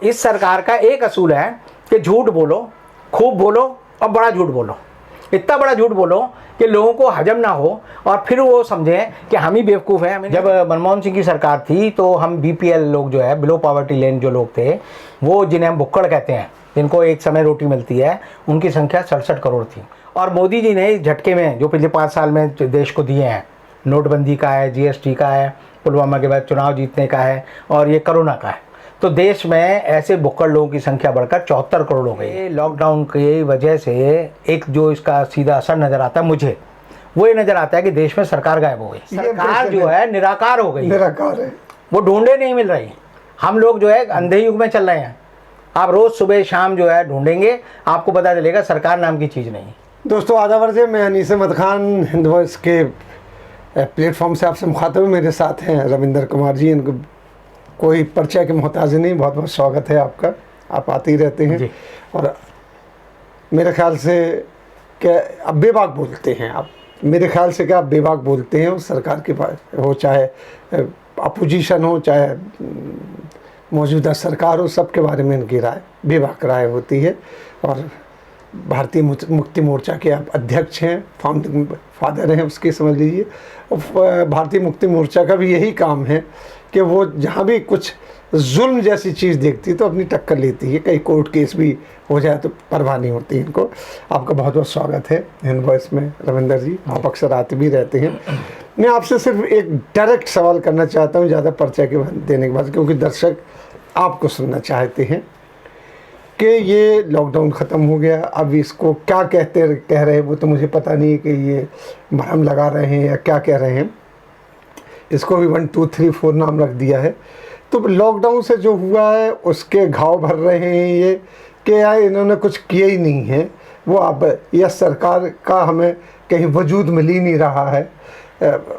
इस सरकार का एक असूल है कि झूठ बोलो, खूब बोलो और बड़ा झूठ बोलो। इतना बड़ा झूठ बोलो कि लोगों को हजम ना हो और फिर वो समझें कि हम ही बेवकूफ़ हैं। जब मनमोहन सिंह की सरकार थी तो हम बीपीएल लोग जो है, बिलो पॉवर्टी लेन जो लोग थे, वो जिन्हें हम भुक्कड़ कहते हैं, जिनको एक समय रोटी मिलती है, उनकी संख्या 67 करोड़ थी। और मोदी जी ने इस झटके में जो पिछले 5 साल में देश को दिए हैं, नोटबंदी का है, जीएसटी का है, पुलवामा के बाद चुनाव जीतने का है और ये कोरोना का है, तो देश में ऐसे भुक्कड़ लोगों की संख्या बढ़कर 74 करोड़ हो गई। लॉकडाउन की वजह से एक जो इसका सीधा असर नज़र आता है मुझे, वो ये नज़र आता है कि देश में सरकार गायब हो गई। सरकार जो है निराकार हो गई, निराकार है, वो ढूंढे नहीं मिल रही। हम लोग जो है अंधे युग में चल रहे हैं। आप रोज़ सुबह शाम जो है ढूंढेंगे, आपको पता चलेगा सरकार नाम की चीज़ नहीं। दोस्तों आदावर से मैं अनीस अहमद खान हिंद वॉइस के प्लेटफॉर्म से आपसे मुखातिब। मेरे साथ हैं रविंदर कुमार जी, इनको कोई परिचय के मोहताज नहीं, बहुत बहुत स्वागत है आपका, आप आते ही रहते हैं। और मेरे ख्याल से क्या अब बेबाक बोलते हैं आप, मेरे ख्याल से क्या आप बेबाक बोलते हैं, उस सरकार के पास हो, चाहे अपोजिशन हो चाहे मौजूदा सरकार हो, सबके बारे में इनकी राय बेबाक राय होती है। और भारतीय मुक्ति मोर्चा के आप अध्यक्ष हैं, फाउंडिंग फादर हैं उसके, समझ लीजिए। और भारतीय मुक्ति मोर्चा का भी यही काम है कि वो जहाँ भी कुछ जुल्म जैसी चीज़ देखती है तो अपनी टक्कर लेती है, कहीं कोर्ट केस भी हो जाए तो परवाह नहीं होती इनको। आपका बहुत बहुत स्वागत है हिंद वॉइस में रविंदर जी, आप अक्सर आते भी रहते हैं। मैं आपसे सिर्फ एक डायरेक्ट सवाल करना चाहता हूँ, ज़्यादा परिचय के देने के बाद, क्योंकि दर्शक आपको सुनना चाहते हैं कि ये लॉकडाउन ख़त्म हो गया, अब इसको क्या कह रहे हैं वो तो मुझे पता नहीं कि ये भरम लगा रहे हैं या क्या कह रहे हैं। इसको भी 1 2 3 4 नाम रख दिया है। तो लॉकडाउन से जो हुआ है उसके घाव भर रहे हैं ये कि यार इन्होंने कुछ किया ही नहीं है, वो अब यह सरकार का हमें कहीं वजूद मिल ही नहीं रहा है,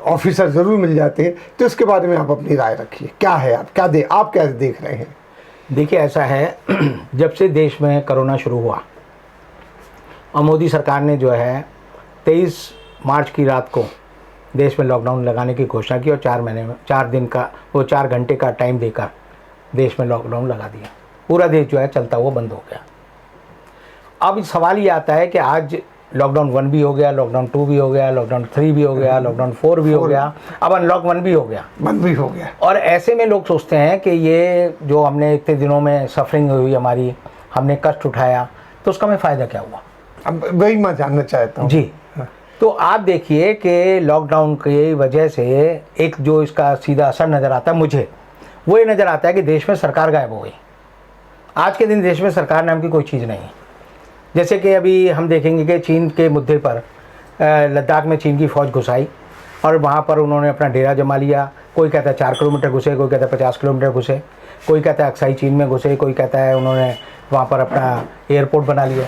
ऑफिसर ज़रूर मिल जाते हैं। तो इसके बारे में आप अपनी राय रखिए, क्या है, आप क्या देख रहे हैं? देखिए ऐसा है, जब से देश में कोरोना शुरू हुआ और मोदी सरकार ने जो है 23 मार्च की रात को देश में लॉकडाउन लगाने की घोषणा की और 4 घंटे का टाइम देकर देश में लॉकडाउन लगा दिया। पूरा देश जो है चलता हुआ बंद हो गया। अब सवाल ये आता है कि आज लॉकडाउन 1 भी हो गया, लॉकडाउन 2 भी हो गया, लॉकडाउन 3 भी हो गया, लॉकडाउन 4 भी हो गया, अब अनलॉक 1 भी हो गया, बंद भी हो गया। और ऐसे में लोग सोचते हैं कि ये जो हमने इतने दिनों में सफरिंग हुई हमारी, हमने कष्ट उठाया, तो उसका हमें फ़ायदा क्या हुआ? अब वही मैं जानना चाहता हूँ जी। तो आप देखिए कि लॉकडाउन की वजह से एक जो इसका सीधा असर नज़र आता है मुझे, वो ये नज़र आता है कि देश में सरकार गायब हो गई। आज के दिन देश में सरकार नाम की कोई चीज़ नहीं है। जैसे कि अभी हम देखेंगे कि चीन के मुद्दे पर लद्दाख में चीन की फ़ौज घुसाई और वहाँ पर उन्होंने अपना डेरा जमा लिया। कोई कहता है 4 किलोमीटर घुसे, कोई कहता है 50 किलोमीटर घुसे, कोई कहता है अक्साई चीन में घुसे, कोई कहता है उन्होंने वहाँ पर अपना एयरपोर्ट बना लिया।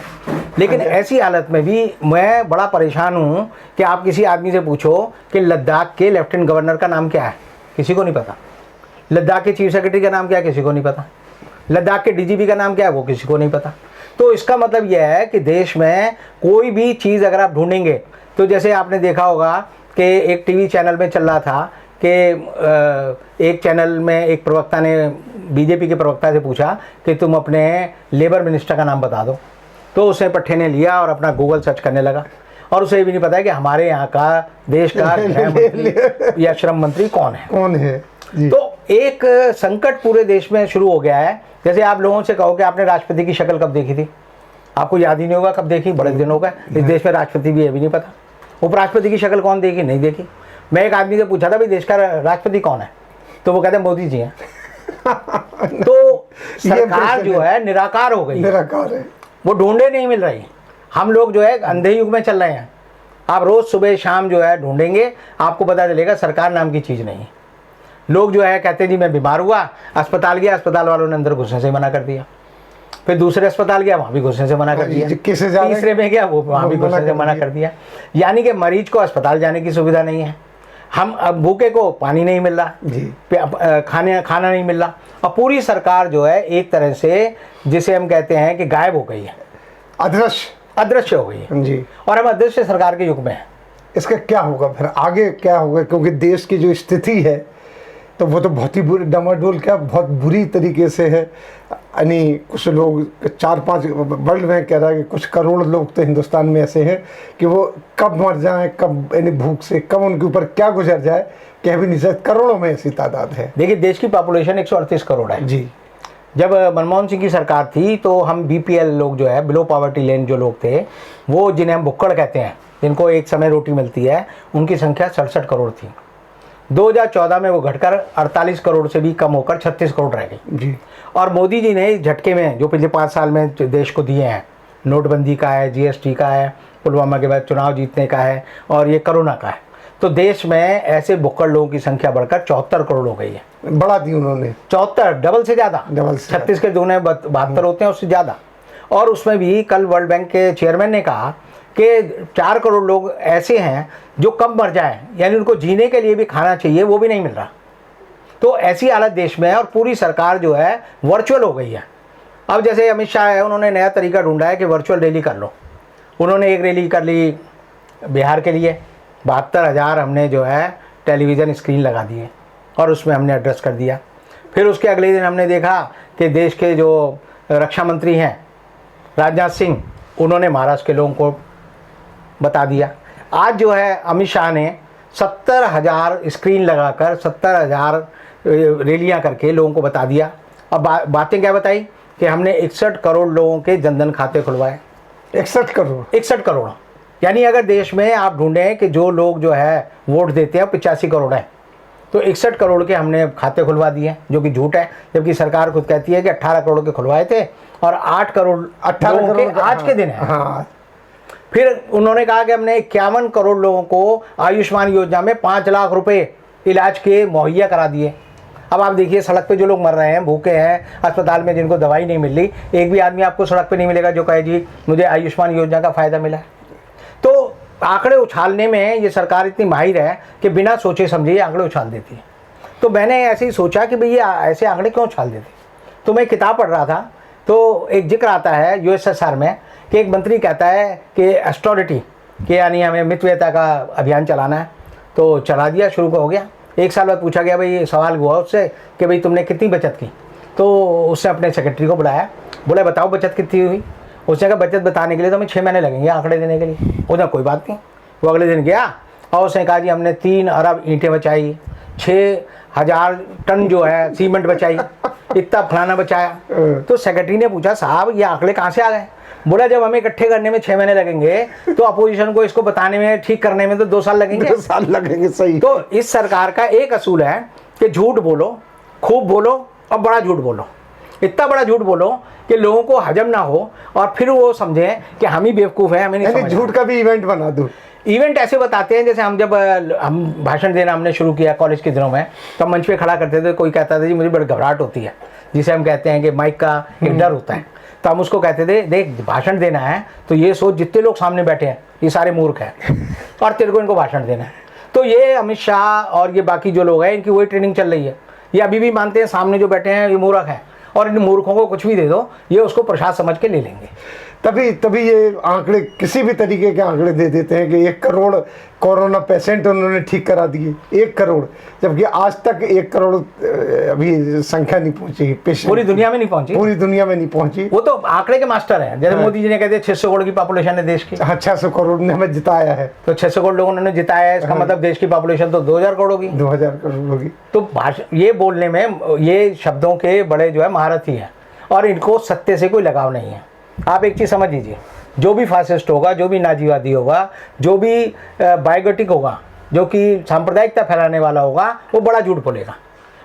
लेकिन ऐसी हालत में भी मैं बड़ा परेशान हूँ कि आप किसी आदमी से पूछो कि लद्दाख के लेफ्टिनेंट गवर्नर का नाम क्या है, किसी को नहीं पता। लद्दाख के चीफ सेक्रेटरी का नाम क्या है, किसी को नहीं पता। लद्दाख के डीजीपी का नाम क्या है, वो किसी को नहीं पता। तो इसका मतलब यह है कि देश में कोई भी चीज़ अगर आप ढूंढेंगे, तो जैसे आपने देखा होगा कि एक टीवी चैनल में चल रहा था कि एक चैनल में एक प्रवक्ता ने बीजेपी के प्रवक्ता से पूछा कि तुम अपने लेबर मिनिस्टर का नाम बता दो, तो उसे पट्टे ने लिया और अपना गूगल सर्च करने लगा, और उसे ये भी नहीं पता है कि हमारे यहाँ का देश का गृह मंत्री या श्रम मंत्री कौन है जी। तो एक संकट पूरे देश में शुरू हो गया है। जैसे आप लोगों से कहो कि आपने राष्ट्रपति की शक्ल कब देखी थी, आपको याद ही नहीं होगा कब देखी, बड़े दिन हो गए। इस देश में राष्ट्रपति भी है भी नहीं पता, उपराष्ट्रपति की शक्ल कौन देखी, नहीं देखी। मैं एक आदमी से पूछा था भाई देश का राष्ट्रपति कौन है, तो वो कहते हैं मोदी जी हैं। तो सरकार जो है निराकार हो गई, निराकार है, वो ढूंढे नहीं मिल रही। हम लोग जो है अंधे युग में चल रहे हैं। आप रोज़ सुबह शाम जो है ढूंढेंगे, आपको पता चलेगा सरकार नाम की चीज़ नहीं। लोग जो है कहते हैं जी मैं बीमार हुआ, अस्पताल गया, अस्पताल वालों ने अंदर घुसने से मना कर दिया, फिर दूसरे अस्पताल गया, वहाँ भी घुसने से मना कर दिया, तीसरे में गया, वो वहाँ भी घुसने से मना कर दिया। यानी कि मरीज को अस्पताल जाने की सुविधा नहीं है, हम अब भूखे को पानी नहीं मिल रहा जी, खाना नहीं मिल रहा, और पूरी सरकार जो है एक तरह से जिसे हम कहते हैं कि गायब हो गई है, अदृश्य हो गई है जी। और हम अदृश्य सरकार के युग में हैं। इसका क्या होगा फिर आगे, क्या होगा? क्योंकि देश की जो स्थिति है तो वो तो बहुत ही बुरी, डमाडोल क्या बहुत बुरी तरीके से है। यानी कुछ लोग 4-5 वर्ल्ड बैंक कह रहा है कि कुछ करोड़ लोग तो हिंदुस्तान में ऐसे हैं कि वो कब मर जाएं, कब यानी भूख से कब उनके ऊपर क्या गुजर जाए कह भी नहीं सकते। करोड़ों में ऐसी तादाद है। देखिए, देश की पॉपुलेशन 138 करोड़ है जी। जब मनमोहन सिंह की सरकार थी तो हम बीपीएल लोग जो है, बिलो पॉवर्टी लाइन जो लोग थे, वो जिन्हें हम भुक्कड़ कहते हैं, जिनको एक समय रोटी मिलती है, उनकी संख्या 67 करोड़ थी। 2014 में वो घटकर 48 करोड़ से भी कम होकर 36 करोड़ रह गई जी। और मोदी जी ने इस झटके में जो पिछले 5 साल में जो देश को दिए हैं, नोटबंदी का है, जीएसटी का है, पुलवामा के बाद चुनाव जीतने का है और ये कोरोना का है, तो देश में ऐसे भुक्कड़ लोगों की संख्या बढ़कर 74 करोड़ हो गई है। बढ़ा दी उन्होंने। 74, डबल से ज़्यादा। डबल से 36 के दूने 72 होते हैं, उससे ज़्यादा। और उसमें भी कल वर्ल्ड बैंक के चेयरमैन ने कहा कि 4 करोड़ लोग ऐसे हैं जो कब मर जाएं, यानी उनको जीने के लिए भी खाना चाहिए, वो भी नहीं मिल रहा। तो ऐसी हालत देश में है और पूरी सरकार जो है वर्चुअल हो गई है। अब जैसे अमित शाह है, उन्होंने नया तरीका ढूंढा है कि वर्चुअल रैली कर लो। उन्होंने एक रैली कर ली बिहार के लिए, 72,000 हमने जो है टेलीविज़न स्क्रीन लगा दिए और उसमें हमने एड्रेस कर दिया। फिर उसके अगले दिन हमने देखा कि देश के जो रक्षा मंत्री हैं राजनाथ सिंह, उन्होंने महाराष्ट्र के लोगों को बता दिया। आज जो है अमित शाह ने 70,000 स्क्रीन लगाकर 70,000 रैलियां करके लोगों को बता दिया। अब बातें क्या बताई कि हमने 61 करोड़ लोगों के जनधन खाते खुलवाए। 61 करोड़, यानी अगर देश में आप ढूंढें कि जो लोग जो है वोट देते हैं 85 करोड़ हैं, तो 61 करोड़ के हमने खाते खुलवा दिए, जो कि झूठ है। जबकि सरकार खुद कहती है कि 18 करोड़ के खुलवाए थे और 8 करोड़ लोगों के आज के दिन है। हाँ। फिर उन्होंने कहा कि हमने 51 करोड़ लोगों को आयुष्मान योजना में 5 लाख रुपए इलाज के मुहैया करा दिए। अब आप देखिए, सड़क पे जो लोग मर रहे हैं, भूखे हैं, अस्पताल में जिनको दवाई नहीं मिल रही, एक भी आदमी आपको सड़क पे नहीं मिलेगा जो कहे जी मुझे आयुष्मान योजना का फ़ायदा मिला है। तो आंकड़े उछालने में ये सरकार इतनी माहिर है कि बिना सोचे समझे ये आंकड़े उछाल देती है। तो मैंने ऐसे ही सोचा कि भई ये ऐसे आंकड़े क्यों उछाल देते। तो मैं किताब पढ़ रहा था, तो एक जिक्र आता है यूएसएसआर में कि एक मंत्री कहता है कि एस्टोरिटी के यानी हमें मितव्ययिता का अभियान चलाना है, तो चला दिया, शुरू हो गया। 1 साल बाद पूछा गया, भाई सवाल हुआ उससे कि भाई तुमने कितनी बचत की, तो उसने अपने सेक्रेटरी को बुलाया, बोला बताओ बचत कितनी हुई। उसने कहा बचत बताने के लिए तो हमें 6 महीने लगेंगे आंकड़े देने के लिए। उसने कोई बात नहीं, वो अगले दिन गया और उसने कहा जी हमने 3 अरब ईंटें बचाई, 6,000 टन जो है सीमेंट बचाई, इतना फलाना बचाया। तो सेक्रेटरी ने पूछा साहब ये आंकड़े कहाँ से आ गए। बोला जब हमें इकट्ठे करने में 6 महीने लगेंगे तो अपोजिशन को इसको बताने में, ठीक करने में तो 2 साल लगेंगे। 2 साल लगेंगे, सही। तो इस सरकार का एक असूल है कि झूठ बोलो, खूब बोलो और बड़ा झूठ बोलो। इतना बड़ा झूठ बोलो कि लोगों को हजम ना हो और फिर वो समझें कि हम ही बेवकूफ़ हैं, हमें नहीं समझ। झूठ का भी इवेंट बना दूँ। इवेंट ऐसे बताते हैं जैसे हम भाषण देना हमने शुरू किया कॉलेज के दिनों में, तो हम मंच पे खड़ा करते थे, कोई कहता था जी मुझे बड़ी घबराहट होती है, जिसे हम कहते हैं कि माइक का एक डर होता है। तो हम उसको कहते थे देख भाषण देना है तो ये सोच जितने लोग सामने बैठे हैं ये सारे मूर्ख हैं और तेरे को इनको भाषण देना है। तो ये अमित शाह और ये बाकी जो लोग हैं इनकी वही ट्रेनिंग चल रही है। ये अभी भी मानते हैं सामने जो बैठे हैं ये मूर्ख हैं और इन मूर्खों को कुछ भी दे दो ये उसको प्रसाद समझ के ले लेंगे। तभी ये आंकड़े किसी भी तरीके के आंकड़े दे देते हैं कि 1 करोड़ कोरोना पेशेंट उन्होंने ठीक करा दिए, 1 करोड़, जबकि आज तक 1 करोड़ अभी संख्या नहीं पहुंची पेशेंट, पूरी दुनिया में नहीं पहुंची, पूरी दुनिया में नहीं पहुंची। वो तो आंकड़े के मास्टर हैं। जैसे मोदी जी ने कहते हैं 600 करोड़ की पॉपुलेशन है देश की। हाँ, 600 करोड़ ने हमें जिताया है, तो 600 करोड़ लोगों ने जिताया है, इसका मतलब देश की पॉपुलेशन तो 2000 करोड़ होगी, 2000 करोड़ होगी। तो ये बोलने में ये शब्दों के बड़े जो है महारथी हैं और इनको सत्य से कोई लगाव नहीं है। आप एक चीज़ समझ लीजिए, जो भी फासिस्ट होगा, जो भी नाजीवादी होगा, जो भी बायोगोटिक होगा, जो कि सांप्रदायिकता फैलाने वाला होगा, वो बड़ा झूठ बोलेगा।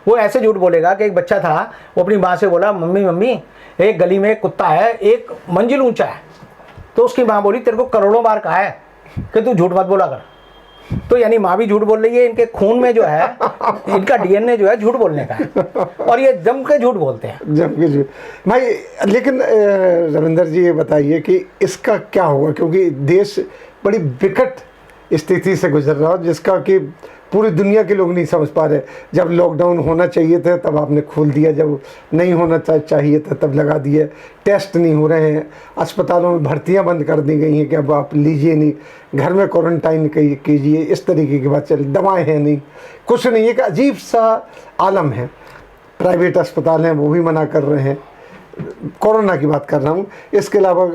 वो ऐसे झूठ बोलेगा कि एक बच्चा था, वो अपनी माँ से बोला मम्मी मम्मी एक गली में एक कुत्ता है 1 मंजिल ऊंचा है। तो उसकी माँ बोली तेरे को करोड़ों बार कहा है कि तू झूठ मत बोला कर। तो यानी माँ भी झूठ बोल रही है, इनके खून में जो है इनका डीएनए जो है झूठ बोलने का है और ये जम के झूठ बोलते हैं, जम के झूठ। भाई लेकिन रविंदर जी ये बताइए कि इसका क्या होगा, क्योंकि देश बड़ी विकट स्थिति से गुजर रहा है जिसका कि पूरी दुनिया के लोग नहीं समझ पा रहे। जब लॉकडाउन होना चाहिए था तब आपने खोल दिया, जब नहीं होना चाहिए था तब लगा दिया, टेस्ट नहीं हो रहे हैं, अस्पतालों में भर्तियां बंद कर दी गई हैं कि अब आप लीजिए नहीं, घर में क्वारंटाइन कीजिए, इस तरीके की बात चल, दवाएं हैं नहीं, कुछ नहीं है। कि अजीब सा आलम है। प्राइवेट अस्पताल हैं वो भी मना कर रहे हैं, कोरोना की बात कर रहा हूँ, इसके अलावा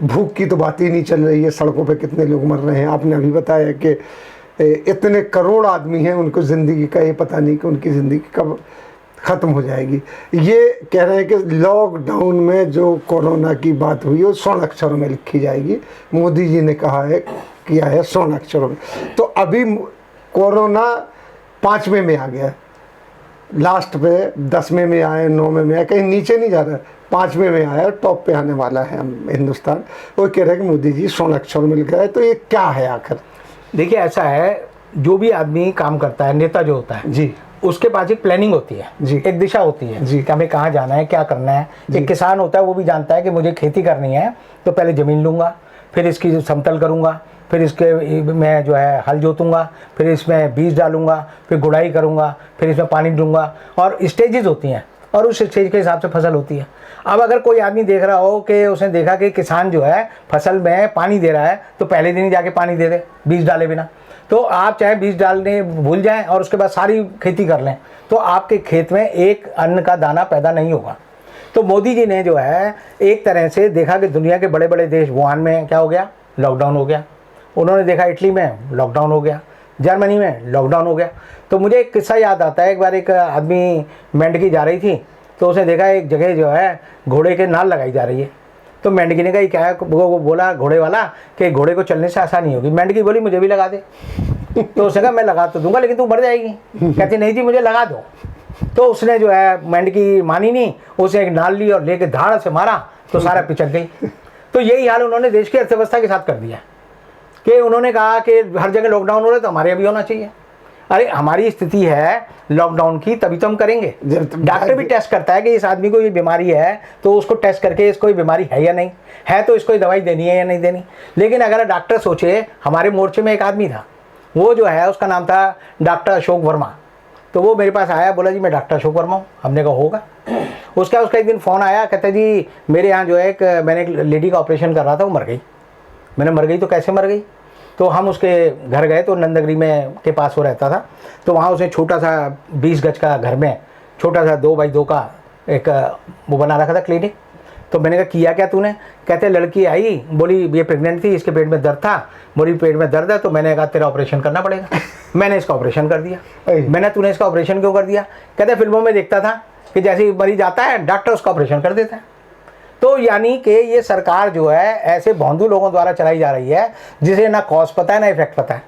भूख की तो बात ही नहीं चल रही है, सड़कों पे कितने लोग मर रहे हैं। आपने अभी बताया कि इतने करोड़ आदमी हैं, उनको ज़िंदगी का ये पता नहीं कि उनकी ज़िंदगी कब ख़त्म हो जाएगी। ये कह रहे हैं कि लॉकडाउन में जो कोरोना की बात हुई वो स्वर्ण अक्षरों में लिखी जाएगी, मोदी जी ने कहा है, किया है स्वर्ण अक्षरों में। तो अभी कोरोना 5वें में आ गया, लास्ट पे 10वें में आए, 9वें में आए, कहीं नीचे नहीं जा रहा है, 5वें में आया, टॉप पे आने वाला है हम हिंदुस्तान। वो कह रहे हैं कि मोदी जी स्वर्ण अक्षरों में लिख रहा है। तो ये क्या है आखिर? देखिए ऐसा है, जो भी आदमी काम करता है, नेता जो होता है जी, उसके पास एक प्लानिंग होती है जी, एक दिशा होती है जी, कि हमें कहाँ जाना है, क्या करना है। एक किसान होता है, वो भी जानता है कि मुझे खेती करनी है तो पहले ज़मीन लूँगा, फिर इसकी समतल करूँगा, फिर इसके मैं जो है हल जोतूँगा, फिर इसमें बीज डालूँगा, फिर गुड़ाई करूँगा, फिर इसमें पानी दूँगा, और स्टेजेस होती हैं और उस स्टेज के हिसाब से फसल होती है। अब अगर कोई आदमी देख रहा हो कि उसने देखा कि किसान जो है फसल में पानी दे रहा है तो पहले दिन ही जाके पानी दे दे बीज डाले बिना, तो आप चाहे बीज डालने भूल जाएं और उसके बाद सारी खेती कर लें तो आपके खेत में एक अन्न का दाना पैदा नहीं होगा। तो मोदी जी ने जो है एक तरह से देखा कि दुनिया के बड़े बड़े देश, वुहान में क्या हो गया, लॉकडाउन हो गया। उन्होंने देखा इटली में लॉकडाउन हो गया, जर्मनी में लॉकडाउन हो गया। तो मुझे एक किस्सा याद आता है, एक बार एक आदमी मेंढकी जा रही थी तो उसने देखा एक जगह जो है घोड़े के नाल लगाई जा रही है। तो मेंढकी ने कहा क्या है, वो बोला घोड़े वाला कि घोड़े को चलने से आसानी होगी। मेंढकी बोली मुझे भी लगा दे। तो उसने कहा मैं लगा तो दूंगा लेकिन तू मर जाएगी। कहती नहीं जी मुझे लगा दो। तो उसने जो है मेंढकी मानी नहीं, उसने एक नाल ली और लेके धाड़ से मारा तो सारा पिचक गई। तो यही हाल उन्होंने देश की अर्थव्यवस्था के साथ कर दिया कि उन्होंने कहा कि हर जगह लॉकडाउन हो रहा है तो हमारे यहाँ भी होना चाहिए। अरे हमारी स्थिति है लॉकडाउन की, तभी तो हम करेंगे। डॉक्टर भी टेस्ट करता है कि इस आदमी को ये बीमारी है तो उसको टेस्ट करके इसको ये बीमारी है या नहीं है, तो इसको ये दवाई देनी है या नहीं देनी। लेकिन अगर डॉक्टर सोचे, हमारे मोर्चे में एक आदमी था, वो जो है उसका नाम था डॉक्टर अशोक वर्मा। तो वो मेरे पास आया, बोला जी मैं डॉक्टर अशोक वर्मा हूँ। हमने कहा होगा। उसका एक दिन फ़ोन आया, कहता जी मेरे यहाँ जो है मैंने एक लेडी का ऑपरेशन कर रहा था, वो मर गई। मैंने मर गई तो कैसे मर गई? तो हम उसके घर गए तो नंदगिरी में के पास वो रहता था, तो वहाँ उसने छोटा सा 20 गज का घर में छोटा सा 2 बाई 2 का एक वो बना रखा था क्लिनिक। तो मैंने कहा किया क्या तूने? कहते लड़की आई, बोली ये प्रेग्नेंट थी, इसके पेट में दर्द था, बोली पेट में दर्द है, तो मैंने कहा तेरा ऑपरेशन करना पड़ेगा। मैंने इसका ऑपरेशन कर दिया। मैंने तूने इसका ऑपरेशन क्यों कर दिया? कहते फिल्मों में देखता था कि जैसे ही मरीज आता है डॉक्टर उसका ऑपरेशन कर देता है। तो यानी कि ये सरकार जो है ऐसे भोंदू लोगों द्वारा चलाई जा रही है जिसे ना कॉज पता है ना इफेक्ट पता है।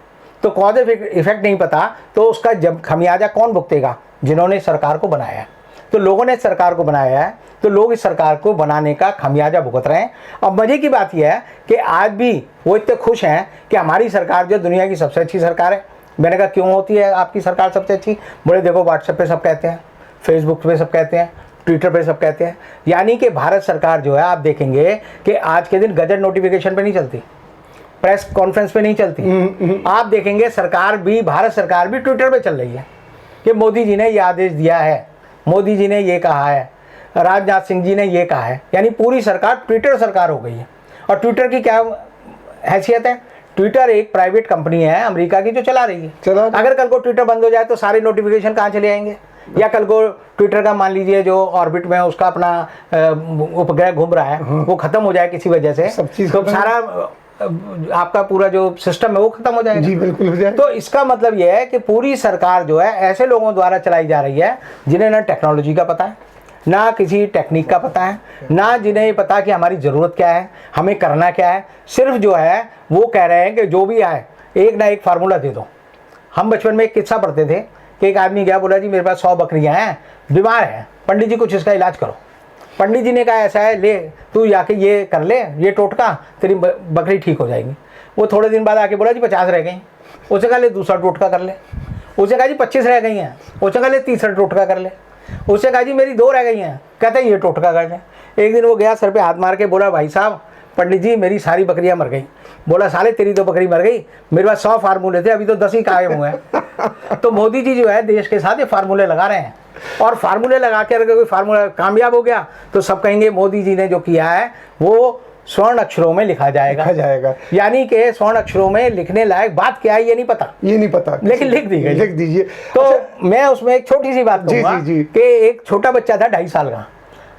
तो कॉज इफेक्ट नहीं पता तो उसका जब खमियाजा कौन भुगतेगा? जिन्होंने सरकार को बनाया है। तो लोगों ने सरकार को बनाया है तो लोग इस सरकार को बनाने का खमियाजा भुगत रहे हैं। अब मज़े की बात यह है कि आज भी वो इतने खुश हैं कि हमारी सरकार जो दुनिया की सबसे अच्छी सरकार है। मैंने कहा क्यों होती है आपकी सरकार सबसे अच्छी? बोले देखो व्हाट्सएप पे सब कहते हैं, फेसबुक पे सब कहते हैं, ट्विटर पे सब कहते हैं। यानी कि भारत सरकार जो है आप देखेंगे कि आज के दिन गजट नोटिफिकेशन पे नहीं चलती, प्रेस कॉन्फ्रेंस पे नहीं चलती। आप देखेंगे सरकार भी, भारत सरकार भी ट्विटर पे चल रही है कि मोदी जी ने ये आदेश दिया है, मोदी जी ने ये कहा है, राजनाथ सिंह जी ने ये कहा है। यानी पूरी सरकार ट्विटर सरकार हो गई है। और ट्विटर की क्या हैसियत है? ट्विटर एक प्राइवेट कंपनी है अमेरिका की जो चला रही है। अगर कल को ट्विटर बंद हो जाए तो सारे नोटिफिकेशन कहाँ चले आएंगे? या कल को ट्विटर का मान लीजिए जो ऑर्बिट में उसका अपना उपग्रह घूम रहा है वो खत्म हो जाए किसी वजह से, तो सारा आपका पूरा जो सिस्टम है वो खत्म हो जाएगा। जी बिल्कुल हो जाए। तो इसका मतलब यह है कि पूरी सरकार जो है ऐसे लोगों द्वारा चलाई जा रही है जिन्हें ना टेक्नोलॉजी का पता है, ना किसी टेक्निक का पता है, ना जिन्हें ये पता कि हमारी ज़रूरत क्या है, हमें करना क्या है। सिर्फ जो है वो कह रहे हैं कि जो भी आए एक ना एक फार्मूला दे दो। हम बचपन में एक किस्सा पढ़ते थे कि एक आदमी गया, बोला जी मेरे पास 100 बकरियां हैं, बीमार है, पंडित जी कुछ इसका इलाज करो। पंडित जी ने कहा ऐसा है, ले तू जाके ये कर ले, ये टोटका, तेरी बकरी ठीक हो जाएगी। वो थोड़े दिन बाद आके बोला जी 50 रह गई। उसे कहा ले दूसरा टोटका कर ले। उसे कहा जी 25 रह गई हैं। उसे कहा ले तीसरा टोटका कर ले। उसे कहा जी मेरी 2 रह गई हैं। कहते ये टोटका कर ले। एक दिन वो गया सर पे हाथ मार के, बोला भाई साहब पंडित जी मेरी सारी बकरियां मर गई। बोला साले तेरी 2 बकरी मर गई, मेरे पास 100 फार्मूले थे, अभी तो 10 ही कायम हुए हैं। तो मोदी जी जो है देश के साथ ये फार्मूले लगा रहे हैं, और फार्मूले लगा के अगर कोई फार्मूला कामयाब हो गया तो सब कहेंगे मोदी जी ने जो किया है वो स्वर्ण अक्षरों में लिखा जाएगा। यानी कि स्वर्ण अक्षरों में लिखने लायक बात क्या है ये नहीं पता, लेकिन लिख दी गई। लिख दीजिए। तो मैं उसमें एक छोटी सी बात कहूँगा कि एक छोटा बच्चा था 2.5 साल का,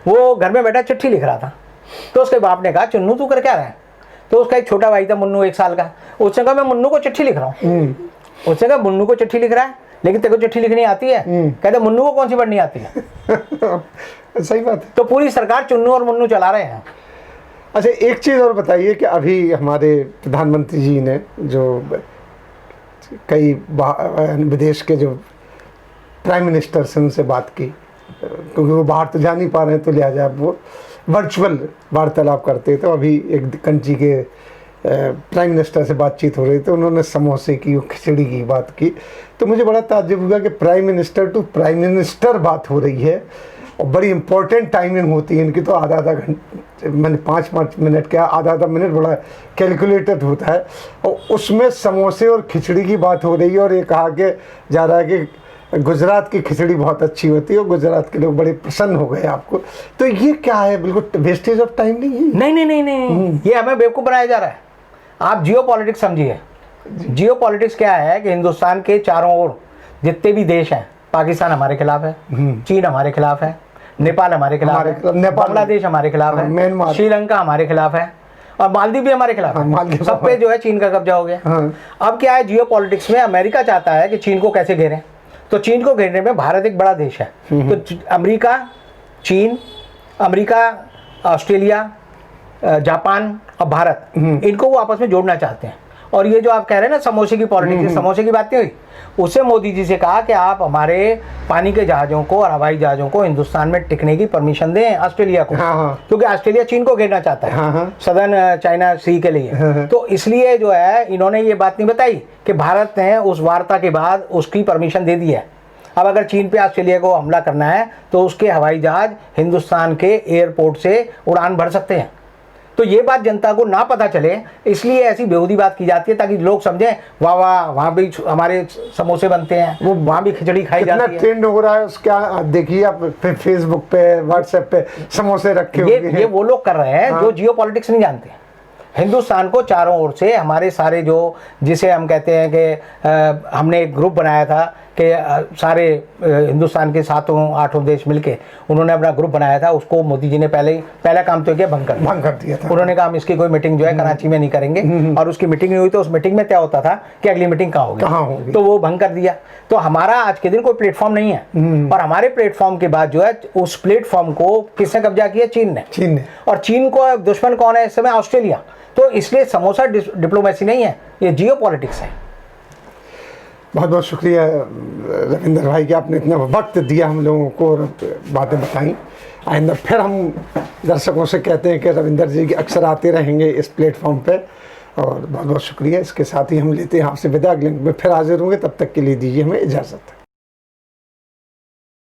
वो घर में बैठा चिट्ठी लिख रहा था। तो उसके बाप ने कहा चुन्नू तू कर क्या रहा है? तो उसका एक छोटा भाई था मुन्नू 1 साल का, उसने कहा मैं मुन्नू को चिट्ठी लिख रहा हूँ। उसने कहा मुन्नू को चिट्ठी लिख रहा है लेकिन तेरे को चिट्ठी लिखनी आती है? कहते मुन्नू को कौन सी पढ़नी आती है? सही बात है। तो पूरी सरकार चुन्नू और मुन्नू चला रहे हैं। अच्छा, एक चीज़ और बताइए कि अभी हमारे प्रधानमंत्री जी ने जो कई विदेश के जो प्राइम मिनिस्टर से उनसे बात की, क्योंकि वो बाहर तो जा नहीं पा रहे हैं, तो लिहाजा वो वर्चुअल वार्तालाप करते। तो अभी एक कंट्री के प्राइम मिनिस्टर से बातचीत हो रही थी, उन्होंने समोसे की और खिचड़ी की बात की। तो मुझे बड़ा ताज्जुब हुआ कि prime minister to prime minister बात हो रही है और बड़ी इंपॉर्टेंट टाइमिंग होती है इनकी। तो आधा घंटे, मैंने 5 मिनट क्या, आधा मिनट बड़ा कैलकुलेटेड होता है, और उसमें समोसे और खिचड़ी की बात हो रही है। और ये कहा कि जा रहा है कि गुजरात की खिचड़ी बहुत अच्छी होती है और गुजरात के लोग बड़े प्रसन्न हो गए आपको। तो ये क्या है? बिल्कुल वेस्टेज ऑफ टाइम नहीं है? नहीं, ये हमें बेवकूफ़ बनाया जा रहा है। आप जियो पॉलिटिक्स समझिए। जियो पॉलिटिक्स क्या है कि हिंदुस्तान के चारों ओर जितने भी देश हैं, पाकिस्तान हमारे खिलाफ है, चीन हमारे खिलाफ है, नेपाल हमारे खिलाफ है, बांग्लादेश हमारे खिलाफ है, श्रीलंका हमारे खिलाफ है, और मालदीव भी हमारे खिलाफ है। सब पे जो है चीन का कब्जा हो गया। अब क्या है, जियो पॉलिटिक्स में अमेरिका चाहता है कि चीन को कैसे घेरें। तो चीन को घेरने में भारत एक बड़ा देश है। तो अमेरिका, चीन, अमेरिका, ऑस्ट्रेलिया, जापान और भारत, इनको वो आपस में जोड़ना चाहते हैं। और ये जो आप कह रहे हैं ना समोसे की पॉलिटिक्स, समोसे की बात नहीं हुई। उससे मोदी जी से कहा कि आप हमारे पानी के जहाज़ों को और हवाई जहाज़ों को हिंदुस्तान में टिकने की परमिशन दें ऑस्ट्रेलिया को। क्योंकि ऑस्ट्रेलिया चीन को घेरना चाहता है सदर्न चाइना सी के लिए। तो इसलिए जो है इन्होंने ये बात नहीं बताई कि भारत ने उस वार्ता के बाद उसकी परमिशन दे दी है। अब अगर चीन पे ऑस्ट्रेलिया को हमला करना है तो उसके हवाई जहाज़ हिंदुस्तान के एयरपोर्ट से उड़ान भर सकते हैं। तो ये बात जनता को ना पता चले, इसलिए ऐसी बेहूदी बात की जाती है ताकि लोग समझें वाह वाह वहाँ भी हमारे समोसे बनते हैं, वो वहाँ भी खिचड़ी खाई जाती है। ट्रेंड हो रहा है उसका देखिए आप फेसबुक पे, व्हाट्सएप पे समोसे रखे हुए हैं। ये वो लोग कर रहे हैं जो जियो पॉलिटिक्स नहीं जानते। हिंदुस्तान को चारों ओर से हमारे सारे जो, जिसे हम कहते हैं कि हमने एक ग्रुप बनाया था कि सारे हिंदुस्तान के 7-8 देश मिलके उन्होंने अपना ग्रुप बनाया था। उसको मोदी जी ने पहला काम तो किया, भंग कर दिया था। उन्होंने कहा हम इसकी कोई मीटिंग जो है कराची में नहीं करेंगे, और उसकी मीटिंग नहीं हुई। तो उस मीटिंग में क्या होता था कि अगली मीटिंग कहाँ होगी, तो वो भंग कर दिया। तो हमारा आज के दिन कोई प्लेटफॉर्म नहीं है। और हमारे प्लेटफॉर्म के बाद जो है उस प्लेटफॉर्म को किसने कब्जा किया? चीन ने। और चीन को दुश्मन कौन है इस समय? ऑस्ट्रेलिया। तो इसलिए समोसा डिप्लोमेसी नहीं है, ये जियो पॉलिटिक्स है। बहुत बहुत शुक्रिया रविंदर भाई कि आपने इतना वक्त दिया हम लोगों को और बातें बताई। आइंदा फिर हम दर्शकों से कहते हैं कि रविंदर जी के अक्सर आते रहेंगे इस प्लेटफॉर्म पे, और बहुत बहुत शुक्रिया। इसके साथ ही हम लेते हैं आपसे विदा। अगले में फिर हाजिर होंगे, तब तक के लिए दीजिए हमें इजाज़त।